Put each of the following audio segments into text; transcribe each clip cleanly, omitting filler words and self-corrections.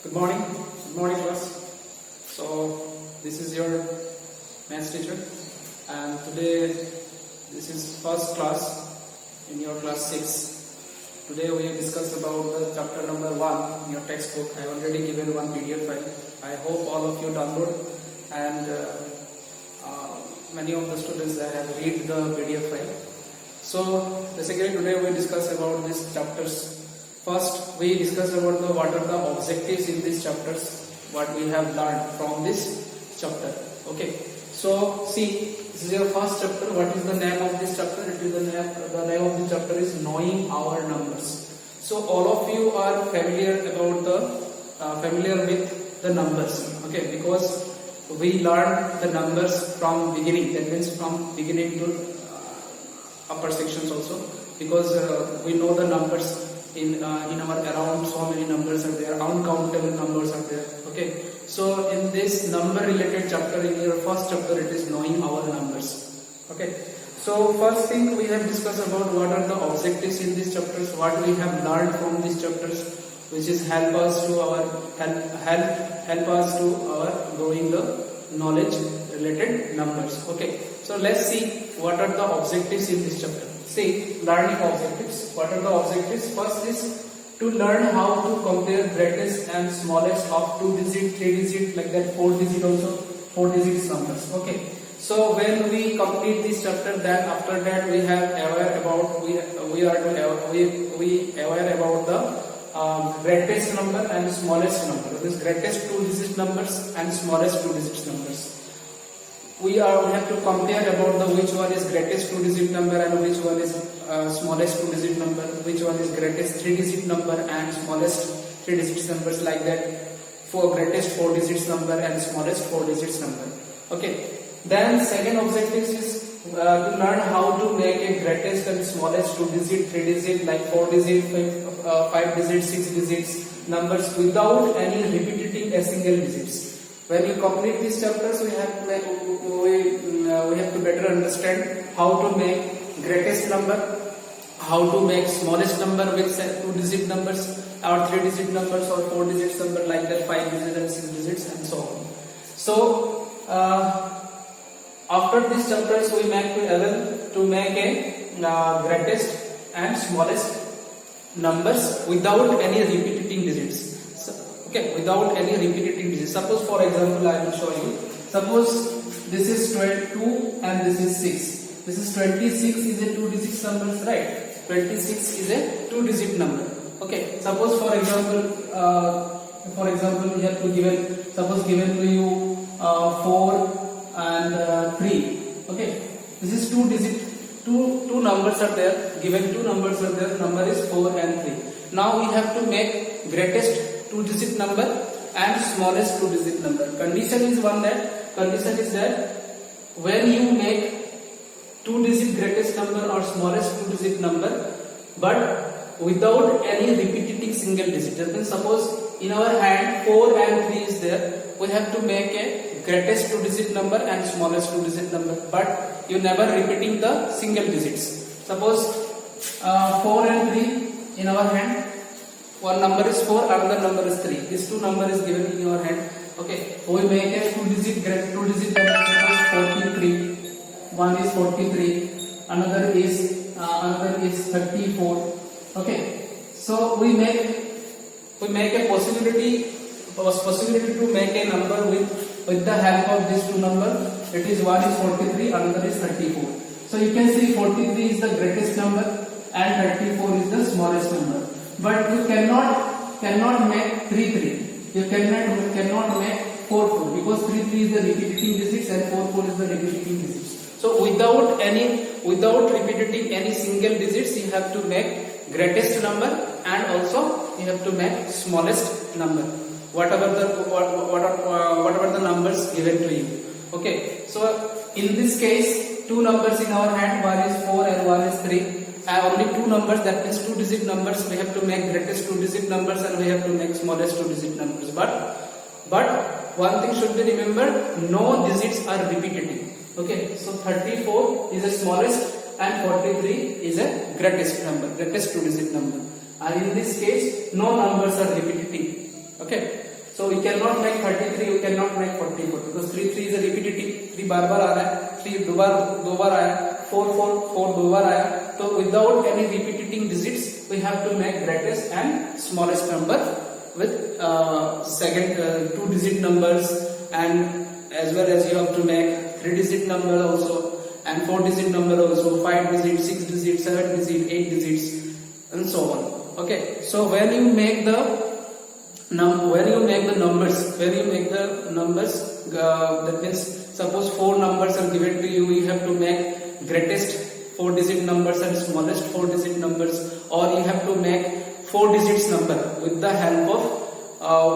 Good morning class. So this is your maths teacher, and today this is first class in your class 6. Today we will discuss about the chapter number 1 in your textbook. I already given one PDF file. I hope all of you download, and many of the students have read the PDF file. So basically today we discuss about these chapters. First, we discuss about what are the objectives in these chapters, what we have learned from this chapter. Okay. So see, this is your first chapter. What is the name of this chapter? It is the name of the chapter is knowing our numbers. So all of you are familiar with the numbers. Okay, because we learned the numbers from beginning. That means from beginning to upper sections also, because we know the numbers. In our around, so many numbers are there, uncountable numbers are there. Okay, so in this number related chapter, in your first chapter, it is knowing our numbers. Okay, so first thing we have discussed about what are the objectives in these chapters, what we have learned from these chapters, which is help us to our growing the knowledge related numbers. Okay, so let's see what are the objectives in this chapter. See, learning objectives. What are the objectives? First is to learn how to compare greatest and smallest of 2 digit, 3 digit, like that 4 digit also, 4 digits numbers. Okay. So when we complete this chapter, then after that we have aware about we aware about the greatest number and smallest number. This greatest 2 digit numbers and smallest 2 digit numbers. We have to compare about the which one is greatest 2 digit number and which one is smallest 2 digit number, which one is greatest 3 digit number and smallest 3 digit numbers, like that for greatest 4 digits number and smallest 4 digits number. Okay, then second objective is to learn how to make a greatest and smallest 2 digit, 3 digit, like 4 digit, 5 digit, 6 digits numbers without any repeating a single digits. When you complete these chapters, we have to better understand how to make greatest number, how to make smallest number with 2 digit numbers or 3 digit numbers or 4 digit number, like that 5 digits and 6 digits and so on. So after these chapters, we make to make a greatest and smallest numbers without any repeating digits. Okay, without any repeating digits. Suppose, for example, I will show you. Suppose this is 22 and this is 6. This is 26 is a 2 digit number, right? 26 is a 2 digit number. Okay. Suppose, for example, you have to given to you 4 and 3. Okay. This is 2 digit. Two numbers are there. Given 2 numbers are there. Number is 4 and 3. Now we have to make greatest 2 digit number and smallest 2 digit number. Condition is that when you make 2 digit greatest number or smallest 2 digit number, but without any repeating single digit. That means suppose in our hand 4 and 3 is there, we have to make a greatest 2 digit number and smallest 2 digit number, but you never repeating the single digits. Suppose 4 and 3 in our hand. One number is 4, another number is 3. This 2 number is given in your hand. Okay, we make a 2 digit number. Suppose 43. One is 43. Another is 34. Okay, so we make a possibility to make a number with the help of these 2 numbers. It is one is 43, another is 34. So you can see 43 is the greatest number and 34 is the smallest number. But you cannot make 3-3. You cannot make 4-4, because 3-3 is the repeating digits and 4-4 is the repeating digits. So without repeating any single digits, you have to make greatest number and also you have to make smallest number. Whatever the numbers given to you. Okay. So in this case, 2 numbers in our hand. One is 4 and one is 3. Only 2 numbers, that means 2 digit numbers. We have to make greatest 2 digit numbers and we have to make smallest 2 digit numbers. But one thing should be remembered: no digits are repeating. Okay, so 34 is the smallest and 43 is a greatest number, greatest 2 digit number. And in this case, no numbers are repeating. Okay. So we cannot make 33, we cannot make 44 because 3 3 is a repetitive, 3 बार बार आ रहा है, 3 दो बार आया, 4 दो बार आया. So without any repeating digits, we have to make greatest and smallest number with second 2-digit numbers, and as well as you have to make 3-digit number also, and 4-digit number also, 5-digit, 6-digit, 7-digit, 8 digits, and so on. Okay, so when you make the numbers, that means suppose 4 numbers are given to you, you have to make greatest 4-digit numbers and smallest 4-digit numbers, or you have to make 4 digits number with the help of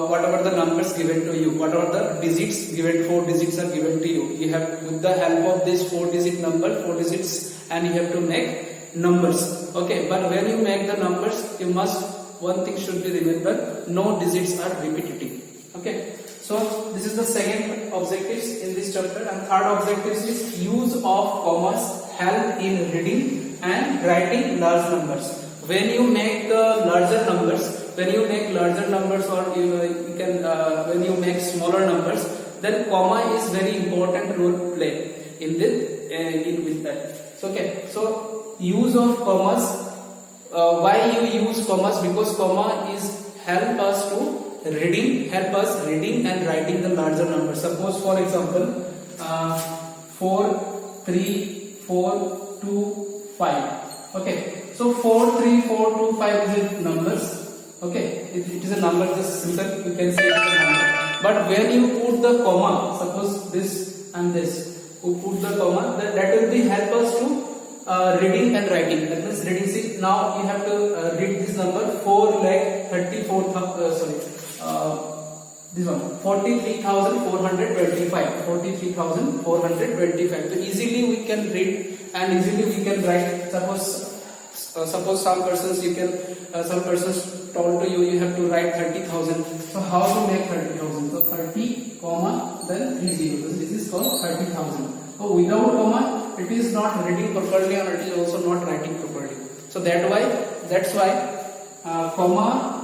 whatever the numbers given to you, whatever the digits given, 4 digits are given to you. You have with the help of this 4-digit number, 4 digits, and you have to make numbers. Okay, but when you make the numbers, you must, one thing should be remembered, no digits are repetitive. Okay, so this is the second objectives in this chapter, and third objectives is use of commas help in reading and writing large numbers. When you make the larger numbers, or you can when you make smaller numbers, then comma is very important role play in with that. So, okay, so use of commas. Why you use commas? Because comma is help us reading and writing the larger numbers. Suppose for example 4 3 4 2 5. Okay, so 4 3 4 2 5 is a numbers. Okay, it is a number, just simple, you can say it is a number. But when you put the comma, suppose this and this, you put the comma, that will be help us to reading and writing. That means reading. See, now you have to read this number 4 lakh 34 this one 43,425. 43,425. So easily we can read and easily we can write. Suppose some persons some persons told to you have to write 30,000. So how to make 30,000? So 30 comma then 30. So this is called 30,000. So without comma, it is not reading properly and it is also not writing properly. So that's why comma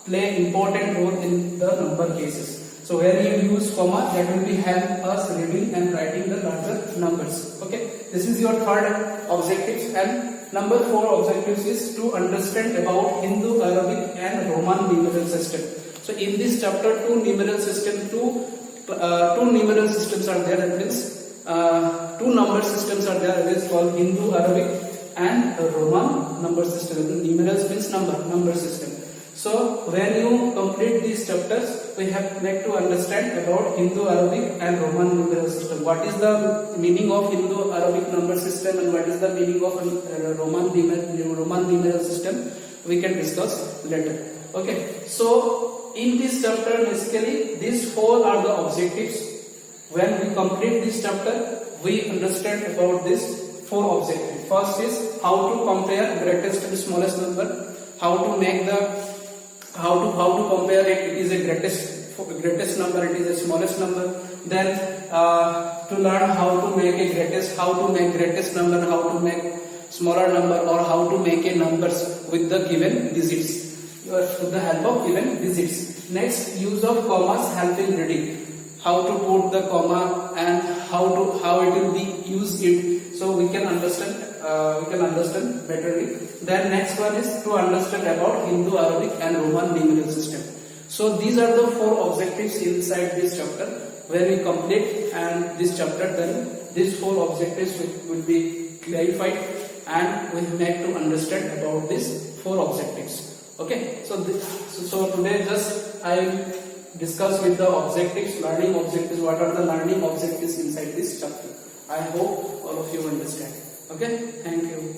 play important role in the number cases. So when you use comma, that will be help us reading and writing the larger numbers. Okay, this is your third objectives, and number 4 objectives is to understand about Hindu, Arabic, and Roman numeral system. So in this chapter, two numeral systems are there. That means 2 number systems are there. It is called Hindu, Arabic, and Roman number system. Numerals means number system. So when you complete these chapters, we have to understand about Hindu, Arabic, and Roman numeral system. What is the meaning of Hindu, Arabic number system, and what is the meaning of Roman numeral system? We can discuss later. Okay. So in this chapter, basically these 4 are the objectives. When we complete this chapter, we understand about these 4 objectives. First is how to compare greatest and smallest number. How to compare it. It is a greatest number. It is a smallest number. Then to learn how to make greatest number, how to make smaller number, or how to make a numbers with the given digits, with the help of given digits. Next, use of commas help in reading. How to put the comma and how it will be used so we can understand betterly. Then next one is to understand about Hindu, Arabic, and Roman numeral system. So these are the 4 objectives inside this chapter. When we complete and this chapter, then these 4 objectives will be clarified, and we make to understand about these 4 objectives. Okay. So today just I discuss with the objectives, learning objectives. What are the learning objectives inside this chapter? I hope all of you understand. Okay. Thank you.